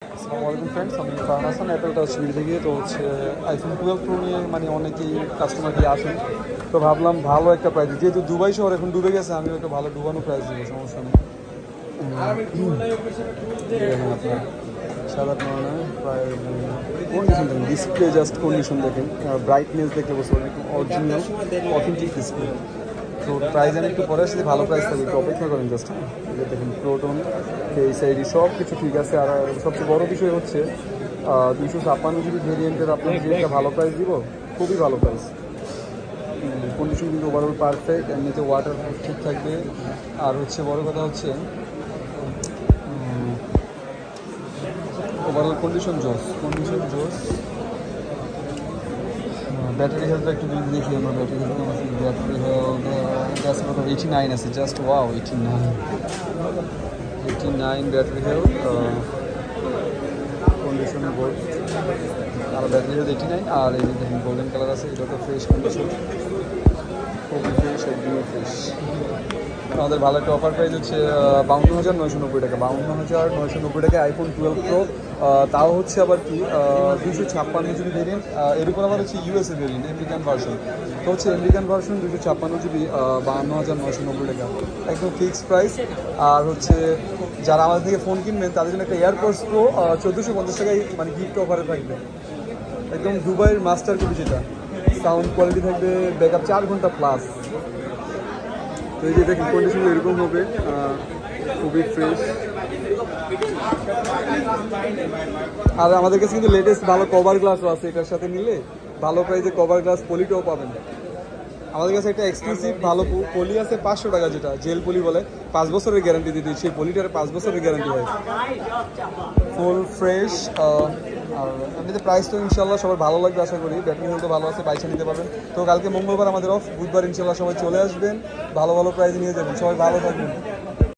আসসালামু আলাইকুম ফ্রেন্ডস, আমি Farhan Hasan Apple touch TV থেকে। তো হচ্ছে আইফোন 12 প্রো নিয়ে মানে অনেকেই কাস্টমার দিয়ে আসেন। তো ভাবলাম ভালো একটা প্রাইস, যেহেতু দুবাই শহর এখন ডুবে গেছে, আমি একটা ভালো ডুবানো প্রাইস দিব, সমস্যা নেই। আপনার সাদা নয় প্রায় কন্ডিশন দেখেন, ডিসপ্লে জাস্ট কন্ডিশন দেখেন, ব্রাইটনেস দেখলে বুঝতে পারবেন একটু অরিজিনাল অথেন্টিক ডিসপ্লে। তো প্রাইস আমি একটু পরে আসলে ভালো প্রাইস থাকবে, একটু অপেক্ষা করেন জাস্ট। হ্যাঁ, দেখেন প্রোটন ফেস আইডি সব কিছু ঠিক আছে। আর সবচেয়ে বড় বিষয় হচ্ছে 256 GB ভেরিয়েন্টের আপনার যে একটা ভালো প্রাইস দিব, খুবই ভালো প্রাইস। কন্ডিশন কিন্তু ওভারঅল পারফেক্ট, এমনিতে ওয়াটার ঠিক থাকবে। আর হচ্ছে বড় কথা হচ্ছে ওভারঅল কন্ডিশন জোস। ব্যাটারি হেলথটা একটু যদি দেখি আমরা, ব্যাটারি হেলথ 89 আছে, just wow 89 battery health, condition gold. আর ব্যাটারি হেলথ 89। আর এই যে দেখুন গোল্ডেন কালার আছে, এটা তো ফ্রেশ কন্ডিশন, খুবই ফ্রেশ, একদমই ফ্রেশ। আমাদের ভালো একটা অফার প্রাইস হচ্ছে 52,990 টাকা। 52,990 টাকায় আইফোন 12 প্রো, তাও হচ্ছে আবার কি 256 GB ভেরিয়েন্ট। এরপর আবার হচ্ছে ইউএসএ ভেরিয়েন্ট, আমেরিকান ভার্সন। তো হচ্ছে আমেরিকান ভার্সন 256 GB, 52,990 টাকা, একদম ফিক্সড প্রাইস। আর হচ্ছে যারা আমাদের থেকে ফোন কিনবেন তাদের জন্য একটা এয়ারপোর্টস প্রো 1450 টাকায় মানে গিফট অফারে থাকবে, একদম দুবাইয়ের মাস্টার কপি, যেটা সাউন্ড কোয়ালিটি থাকবে, ব্যাকআপ 4 ঘন্টা প্লাস। তো এই যে দেখুন কন্ডিশন এরকম হবে, খুবই ফ্রেশ। আর আমাদের কাছে কিন্তু লেটেস্ট ভালো কভার গ্লাসও আছে, এটার সাথে নিলে ভালো প্রাইসে কভার গ্লাস পলিটাও পাবেন। আমাদের কাছে একটা এক্সক্লুসিভ ভালো পলি আছে 500 টাকা, যেটা জেল পলি বলে, 5 বছরের গ্যারান্টি দিয়ে দিচ্ছি। সেই পলিটার 5 বছরের গ্যারান্টি হয়, ফুল ফ্রেশ। আর এমনিতে প্রাইস তো ইনশাল্লাহ সবার ভালো লাগবে আশা করি। ব্যাটারি হেলথ ভালো আছে, বাইছে নিতে পারবেন। তো কালকে মঙ্গলবার আমাদের অফ, বুধবার ইনশাল্লাহ সবাই চলে আসবেন, ভালো ভালো প্রাইস নিয়ে যাবেন। সবাই ভালো থাকবেন।